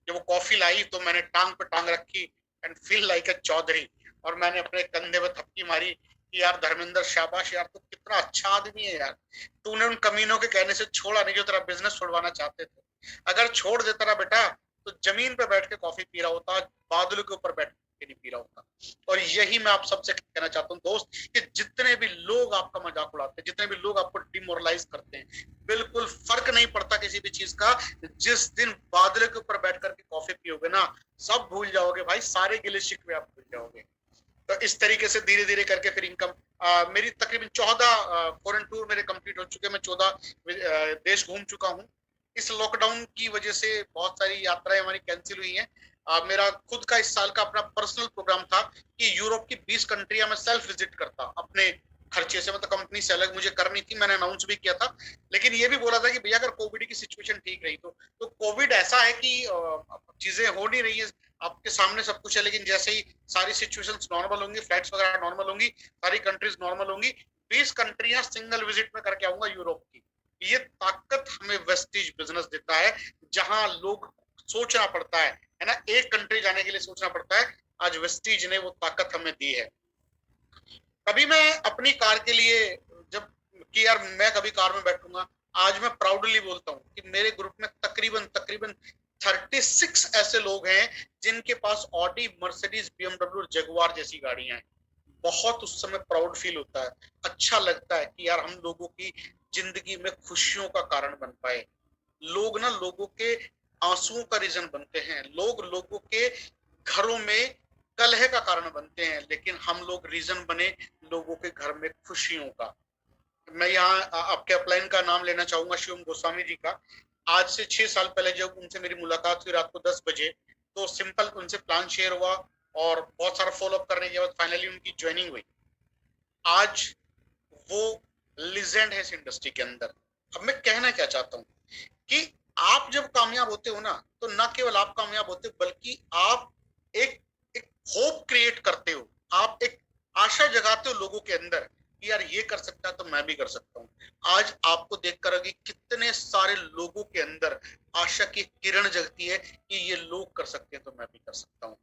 जब वो कॉफी लाई तो मैंने टांग पे टांग रखी and feel like a Chaudhary, और मैंने अपने कंधे पे थपकी मारी कि यार धर्मेंद्र, शाबाश यार, तू कितना अच्छा आदमी है यार, तूने उन कमीनों के कहने से छोड़ा नहीं जो तेरा बिजनेस छुड़वाना चाहते थे। अगर छोड़ देता ना बेटा, तो जमीन पे बैठ के कॉफी पी रहा होता, बादलों के ऊपर बैठ के नहीं पी रहा होता। और यही मैं आप सबसे कहना चाहता हूँ दोस्त, कि जितने भी लोग आपका मजाक उड़ाते हैं, जितने भी लोग आपको डिमोरलाइज करते हैं, बिल्कुल फर्क नहीं पड़ता किसी भी चीज का। जिस दिन बादलों के ऊपर बैठ करके कॉफी पियोगे ना, सब भूल जाओगे भाई, सारे गिले शिकवे आप भूल जाओगे। तो इस तरीके से धीरे धीरे करके फिर इनकम, मेरी तकरीबन 14 फॉरेन टूर मेरे कंप्लीट हो चुके हैं, मैं 14 देश घूम चुका हूँ। इस लॉकडाउन की वजह से बहुत सारी यात्राएं हमारी कैंसिल हुई हैं। मेरा खुद का इस साल का अपना पर्सनल प्रोग्राम था कि यूरोप की 20 कंट्रियां मैं सेल्फ विजिट करता अपने खर्चे से, मतलब कंपनी से अलग मुझे करनी थी, मैंने अनाउंस भी किया था। लेकिन ये भी बोला था कि भैया अगर कोविड की सिचुएशन ठीक रही तो कोविड ऐसा है कि चीजें हो नहीं रही है, आपके सामने सब कुछ है, लेकिन जैसे ही सारी सिचुएशंस नॉर्मल होंगी, फ्लाइट्स वगैरह नॉर्मल होंगी, सारी कंट्रीज नॉर्मल होंगी, 20 कंट्रियां सिंगल विजिट में करके आऊंगा यूरोप की। ये ताकत हमें वेस्टिज बिजनेस देता है, जहां लोग सोचना पड़ता है ना, एक कंट्री जाने के लिए सोचना पड़ता है। आज वेस्टिज ने वो ताकत हमें दी है। कभी मैं अपनी कार के लिए जब, कि यार मैं कभी कार में बैठूंगा, आज मैं प्राउडली बोलता हूँ कि मेरे ग्रुप में तकरीबन तकरीबन 36 ऐसे लोग हैं जिनके पास ऑडी, मर्सिडीज, BMW, जगुआर जैसी गाड़ियां हैं। बहुत उस समय प्राउड फील होता है, अच्छा लगता है कि यार हम लोगों की जिंदगी में खुशियों का कारण बन पाए। लोग ना लोगों के आंसुओं का रीजन बनते हैं, लोग लोगों के घरों में कलह का कारण बनते हैं, लेकिन हम लोग रीजन बने लोगों के घर में खुशियों का। मैं यहाँ आपके अपलाइन का नाम लेना चाहूंगा, शिवम गोस्वामी जी का। आज से 6 साल पहले जब उनसे मेरी मुलाकात हुई रात को 10 बजे, तो सिंपल उनसे प्लान शेयर हुआ और बहुत सारा फॉलोअप करने के बाद फाइनली उनकी ज्वाइनिंग हुई। आज वो लिजेंड है इस इंडस्ट्री के अंदर। अब मैं कहना क्या चाहता हूँ कि आप जब कामयाब होते हो ना, तो ना केवल आप कामयाब होते हो, बल्कि आप एक एक होप क्रिएट करते हो, आप एक आशा जगाते हो लोगों के अंदर कि यार ये कर सकता है तो मैं भी कर सकता हूँ। आज आपको देखकर कि कितने सारे लोगों के अंदर आशा की किरण जगती है कि ये लोग कर सकते हैं तो मैं भी कर सकता हूँ।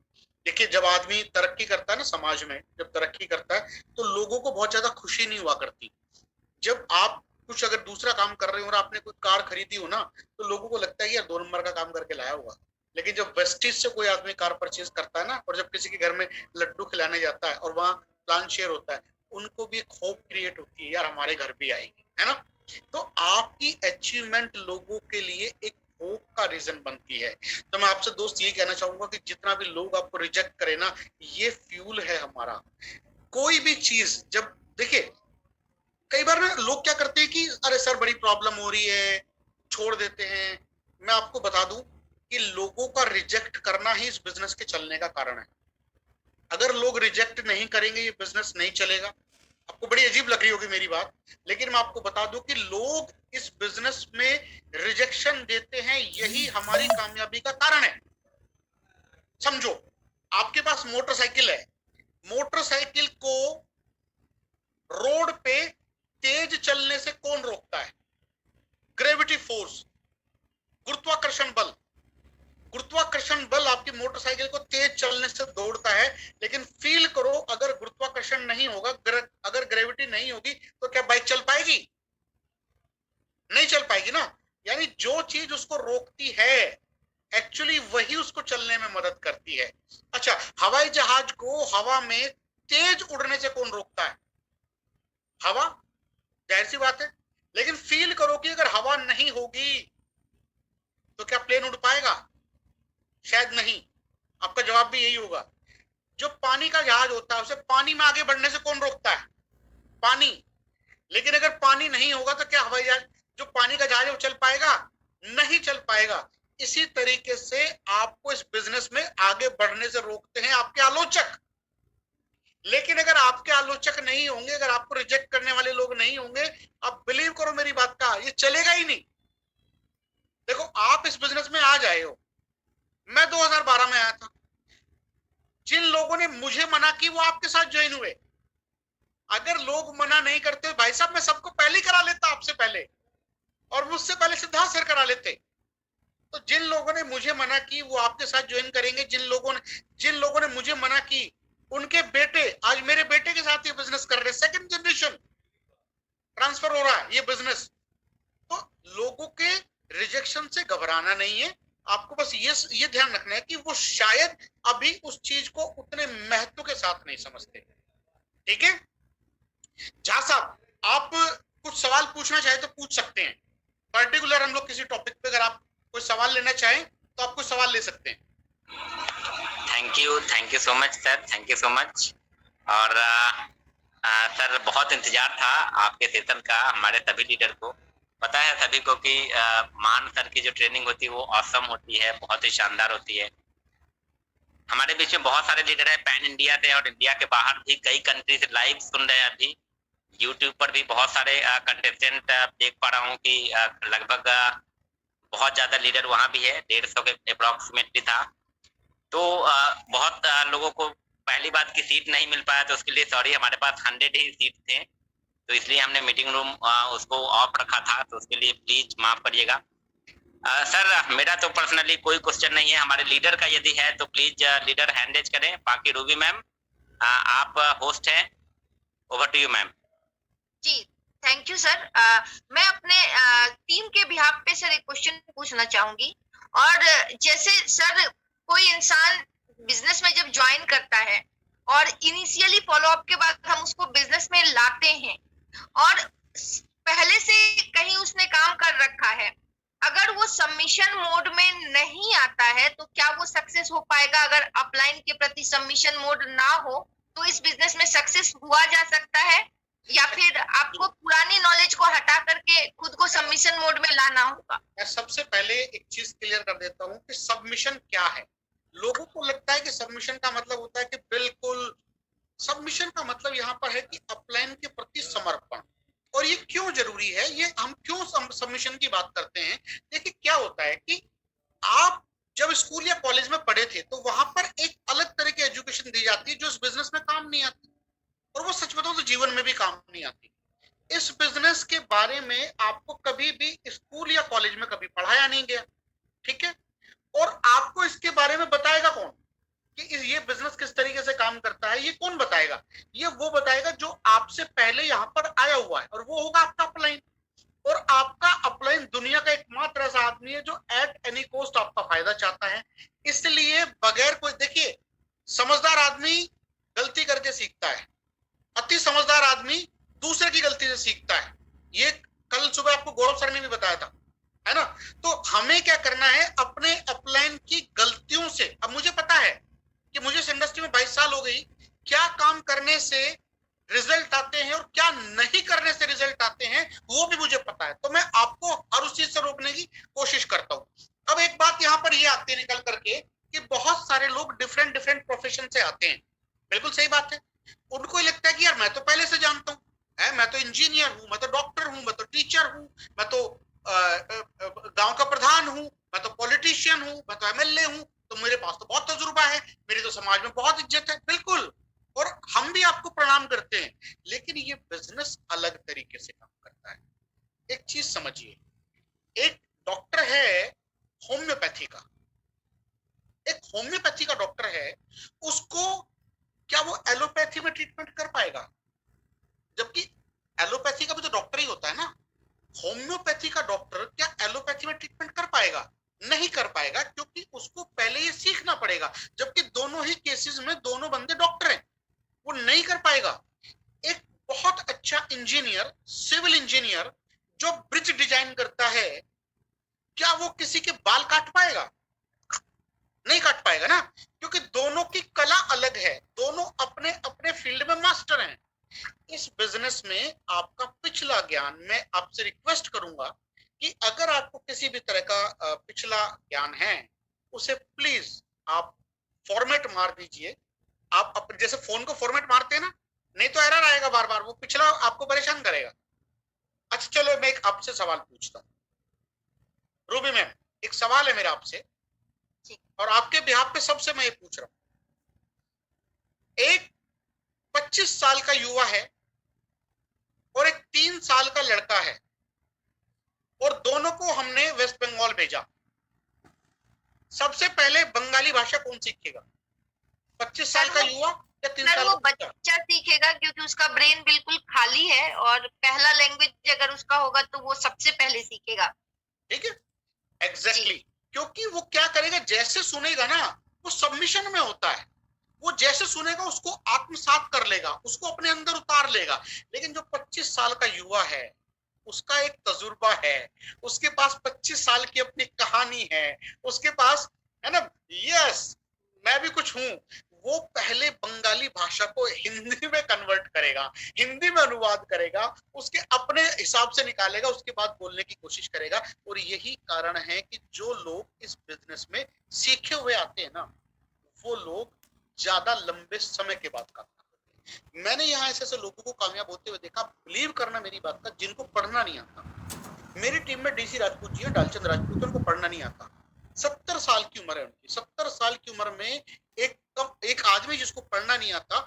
देखिए, जब आदमी तरक्की करता है ना समाज में, जब तरक्की करता है तो लोगों को बहुत ज्यादा खुशी नहीं हुआ करती। जब आप कुछ अगर दूसरा काम कर रहे हो और आपने कोई कार खरीदी हो ना, तो लोगों को लगता है कि यार 2 नंबर का काम करके लाया होगा। लेकिन जब वेस्टिज से कोई आदमी कार परचेज करता है ना, और जब किसी के घर में लड्डू खिलाने जाता है और वहां प्लान शेयर होता है, उनको भी एक होप क्रिएट होती है, यार हमारे घर भी आएगी, है ना। तो आपकी अचीवमेंट लोगों के लिए एक होप का रीजन बनती है। तो मैं आपसे दोस्त ये कहना चाहूंगा कि जितना भी लोग आपको रिजेक्ट करे ना, ये फ्यूल है हमारा। कोई भी चीज जब देखिए, कई बार ना लोग क्या करते हैं कि अरे सर बड़ी प्रॉब्लम हो रही है, छोड़ देते हैं। मैं आपको बता दूं कि लोगों का रिजेक्ट करना ही इस बिजनेस के चलने का कारण है। अगर लोग रिजेक्ट नहीं करेंगे ये बिजनेस नहीं चलेगा। आपको बड़ी अजीब लग रही होगी मेरी बात, लेकिन मैं आपको बता दूं कि लोग इस बिजनेस में रिजेक्शन देते हैं, यही हमारी कामयाबी का कारण है। समझो, आपके पास मोटरसाइकिल है, मोटरसाइकिल को रोड पे तेज चलने से कौन रोकता है? ग्रेविटी फोर्स, गुरुत्वाकर्षण बल। गुरुत्वाकर्षण बल आपकी मोटरसाइकिल को तेज चलने से दौड़ता है। लेकिन फील करो, अगर गुरुत्वाकर्षण नहीं होगा, अगर ग्रेविटी नहीं होगी, तो क्या बाइक चल पाएगी? नहीं चल पाएगी ना। यानी जो चीज उसको रोकती है एक्चुअली वही उसको चलने में मदद करती है। अच्छा, हवाई जहाज को हवा में तेज उड़ने से कौन रोकता है? हवा, जाहिर सी बात है। लेकिन फील करो कि अगर हवा नहीं होगी तो क्या प्लेन उड़ पाएगा? शायद नहीं। आपका जवाब भी यही होगा। जो पानी का जहाज होता है उसे पानी में आगे बढ़ने से कौन रोकता है? पानी। लेकिन अगर पानी नहीं होगा तो क्या हवाई जहाज, जो पानी का जहाज है, वो चल पाएगा? नहीं चल पाएगा। इसी तरीके से आपको इस बिजनेस में आगे बढ़ने से रोकते हैं आपके आलोचक। लेकिन अगर आपके आलोचक नहीं होंगे, अगर आपको रिजेक्ट करने वाले लोग नहीं होंगे, आप बिलीव करो मेरी बात का, ये चलेगा ही नहीं। देखो, आप इस बिजनेस में आ जाए हो, मैं 2012 में आया था। जिन लोगों ने मुझे मना की वो आपके साथ ज्वाइन हुए। अगर लोग मना नहीं करते, भाई साहब मैं सबको पहले करा लेता, आपसे पहले, और मुझसे पहले सिद्धार्थ सर करा लेते। तो जिन लोगों ने मुझे मना की वो आपके साथ ज्वाइन करेंगे। जिन लोगों ने मुझे मना की, उनके बेटे आज मेरे बेटे के साथ ये बिजनेस कर रहे हैं। सेकंड जनरेशन ट्रांसफर हो रहा है ये बिजनेस। तो लोगों के रिजेक्शन से घबराना नहीं है। आपको बस ये ध्यान रखना है कि वो शायद अभी उस चीज को उतने महत्व के साथ नहीं समझते। ठीक है झा साहब, आप कुछ सवाल पूछना चाहे तो पूछ सकते हैं। पर्टिकुलर हम लोग किसी टॉपिक पे अगर आप कोई सवाल लेना चाहें तो आप कोई सवाल ले सकते हैं। Thank you so much sir, thank you so much. और सर बहुत इंतजार था आपके सेशन का, हमारे सभी लीडर को पता है सभी को कि मान सर की जो ट्रेनिंग होती है वो ऑसम होती है, बहुत ही शानदार होती है। हमारे बीच में बहुत सारे लीडर हैं पैन इंडिया से और इंडिया के बाहर भी कई कंट्री से लाइव सुन रहे हैं। अभी यूट्यूब पर भी बहुत सारे कंटेस्टेंट देख पा रहा हूँ कि लगभग बहुत ज्यादा लीडर वहां भी है, 150 के अप्रोक्सीमेटली था। तो बहुत लोगों को पहली बात की सीट नहीं मिल पाया, तो उसके लिए सॉरी। हमारे पास 100 ही सीट थे, तो इसलिए हमने मीटिंग रूम उसको ऑफ रखा था, तो उसके लिए प्लीज माफ करिएगा। सर मेरा तो पर्सनली कोई क्वेश्चन नहीं है, हमारे लीडर का यदि है तो प्लीज लीडर हैंड रेज करें। बाकी रूबी मैम आप होस्ट हैं, ओवर टू यू मैम। जी थैंक यू सर। मैं अपने टीम के बिहाफ पे सर एक क्वेश्चन पूछना चाहूंगी। और जैसे सर कोई इंसान बिजनेस में जब ज्वाइन करता है और इनिशियली फॉलोअप के बाद हम उसको बिजनेस में लाते हैं और पहले से कहीं उसने काम कर रखा है, अगर वो सबमिशन मोड में नहीं आता है तो क्या वो सक्सेस हो पाएगा? अगर अपलाइन के प्रति सबमिशन मोड ना हो तो इस बिजनेस में सक्सेस हुआ जा सकता है, या फिर आपको पुरानी नॉलेज को हटा करके खुद को सबमिशन मोड में लाना होगा? मैं सबसे पहले एक चीज क्लियर कर देता हूं कि सबमिशन क्या है। लोगों को लगता है कि सबमिशन का मतलब होता है कि बिल्कुल, सबमिशन का मतलब यहाँ पर है कि अपलाइन के प्रति समर्पण। और ये क्यों जरूरी है, ये हम क्यों सबमिशन की बात करते हैं? देखिए क्या होता है कि आप जब स्कूल या कॉलेज में पढ़े थे तो वहां पर एक अलग तरह की एजुकेशन दी जाती है जो इस बिजनेस में काम नहीं आती, और वो सच बताऊं तो जीवन में भी काम नहीं आती। इस बिजनेस के बारे में आपको कभी भी स्कूल या कॉलेज में कभी पढ़ाया नहीं गया, ठीक है? और आपको इसके बारे में बताएगा कौन कि ये बिजनेस किस तरीके से काम करता है? ये कौन बताएगा? ये वो बताएगा जो आपसे पहले यहाँ पर आया हुआ है, और वो होगा आपका अपलाइन। और आपका अपलाइन दुनिया का एकमात्र ऐसा आदमी है जो एट एनी कॉस्ट आपका फायदा चाहता है। इसलिए बगैर कोई, देखिए समझदार आदमी गलती करके सीखता है, अति समझदार आदमी दूसरे की गलती से सीखता है। ये कल सुबह आपको गौरव सर ने भी बताया था, है ना। तो हमें क्या करना है, अपने अपलाइन की गलतियों से, अब मुझे पता है कि मुझे इस इंडस्ट्री में 22 साल हो गई, क्या काम करने से रिजल्ट आते हैं और क्या नहीं करने से रिजल्ट आते हैं वो भी मुझे पता है। तो मैं आपको हर उस चीज से रोकने की कोशिश करता हूं। अब एक बात यहाँ पर ये आती है निकल करके कि बहुत सारे लोग डिफरेंट डिफरेंट प्रोफेशन से आते हैं, बिल्कुल सही बात है। उनको ये लगता है कि यार मैं तो पहले से जानता हूँ, है, मैं तो इंजीनियर हूँ, मैं तो डॉक्टर हूँ, मैं तो टीचर हूँ, मैं तो गांव का प्रधान हूँ, मैं तो पॉलिटिशियन हूँ, मैं तो एमएलए हूँ, तो मेरे पास तो बहुत तजुर्बा है, मेरी तो समाज में बहुत इज्जत है। बिल्कुल, और हम भी आपको प्रणाम करते हैं, लेकिन ये बिजनेस अलग तरीके से काम करता है। एक चीज समझिए, एक डॉक्टर है होम्योपैथी का, एक होम्योपैथी का डॉक्टर है, उसको क्या वो एलोपैथी में ट्रीटमेंट कर पाएगा? जबकि एलोपैथी का भी तो डॉक्टर ही होता है ना। होम्योपैथी का डॉक्टर क्या एलोपैथी में ट्रीटमेंट कर पाएगा? नहीं कर पाएगा, क्योंकि उसको पहले ये सीखना पड़ेगा। जबकि दोनों ही केसेस में दोनों बंदे डॉक्टर हैं, वो नहीं कर पाएगा। एक बहुत अच्छा इंजीनियर, सिविल इंजीनियर जो ब्रिज डिजाइन करता है, क्या वो किसी के बाल काट पाएगा? नहीं काट पाएगा ना, क्योंकि दोनों की कला अलग है, दोनों अपने अपने फील्ड में मास्टर हैं। इस बिजनेस में आपका पिछला ज्ञान, मैं आपसे रिक्वेस्ट करूंगा कि अगर आपको किसी भी तरह का पिछला ज्ञान है, उसे प्लीज आप फॉर्मेट मार दीजिए। आप अपने जैसे फोन को फॉर्मेट मारते हैं ना, नहीं तो एरर आएगा बार बार, वो पिछला आपको परेशान करेगा। अच्छा चलो, मैं एक आपसे सवाल पूछता हूँ रूबी मैम, एक सवाल है मेरा आपसे, और आपके बिहाफ पे सबसे मैं ये पूछ रहा हूँ। एक 25 साल का युवा है और एक 3 साल का लड़का है, और दोनों को हमने वेस्ट बंगाल भेजा। सबसे पहले बंगाली भाषा कौन सीखेगा? 25 साल का युवा या 3 साल वो का? बच्चा सीखेगा, क्योंकि उसका ब्रेन बिल्कुल खाली है, और पहला लैंग्वेज अगर उसका होगा तो वो सबसे पहले सीखेगा। ठीक है, एग्जैक्टली। क्योंकि वो क्या करेगा, जैसे सुनेगा ना, वो सबमिशन में होता है, वो जैसे सुनेगा उसको आत्मसात कर लेगा, उसको अपने अंदर उतार लेगा। लेकिन जो 25 साल का युवा है, उसका एक तजुर्बा है, उसके पास 25 साल की अपनी कहानी है, उसके पास, है ना, यस मैं भी कुछ हूं, वो पहले बंगाली भाषा को हिंदी में कन्वर्ट करेगा, हिंदी में अनुवाद करेगा, उसके अपने हिसाब से निकालेगा, उसके बाद बोलने की कोशिश करेगा। और यही कारण है कि जो लोग इस बिजनेस में सीखे हुए आते हैं ना, वो लोग ज्यादा लंबे समय के बाद काम करते हैं। मैंने यहाँ ऐसे लोगों को कामयाब होते हुए देखा, बिलीव करना मेरी बात का, जिनको पढ़ना नहीं आता। मेरी टीम में डीसी राजपूत जी है, डालचंद राजपूत, उनको पढ़ना नहीं आता। 70 साल की उम्र है उनकी, 70 साल की उम्र में एक आदमी जिसको पढ़ना नहीं आता,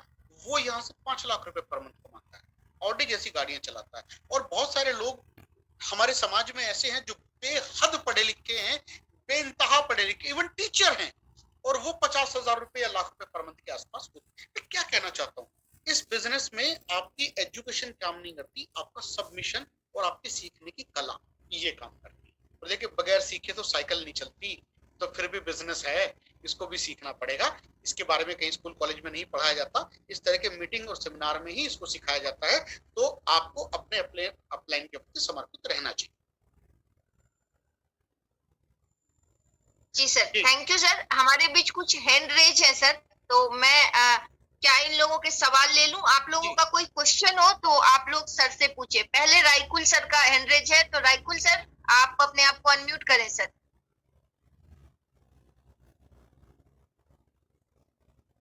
वो यहाँ से 5 लाख रुपए पर मंथ कमाता है, ऑडी जैसी गाड़ियां चलाता है। और बहुत सारे लोग हमारे समाज में ऐसे हैं जो बेहद पढ़े लिखे हैं, बेइंतहा पढ़े लिखे, इवन टीचर हैं, और वो 50,000 रुपए या लाख रुपए पर मंथ के आसपास होते। मैं क्या कहना चाहता हूँ, इस बिजनेस में आपकी एजुकेशन काम नहीं करती, आपका सबमिशन और आपके सीखने की कला ये काम करती है। और देखिए, बगैर सीखे तो साइकिल नहीं चलती, तो फिर भी बिजनेस है, इसको भी सीखना पड़ेगा। इसके बारे में कहीं स्कूल कॉलेज में नहीं पढ़ाया जाता, इस तरह के मीटिंग और सेमिनार में ही इसको सिखाया जाता है। तो आपको अपने अपलाइन के प्रति समर्पित रहना चाहिए। जी सर, थैंक यू सर। हमारे बीच कुछ हैंड रेज है सर, तो मैं क्या इन लोगों के सवाल ले लूं? आप लोगों का कोई क्वेश्चन हो तो आप लोग सर से पूछे। पहले राइकुल सर का हैंड रेज है, तो राइकुल सर आप अपने आप को अनम्यूट करें सर।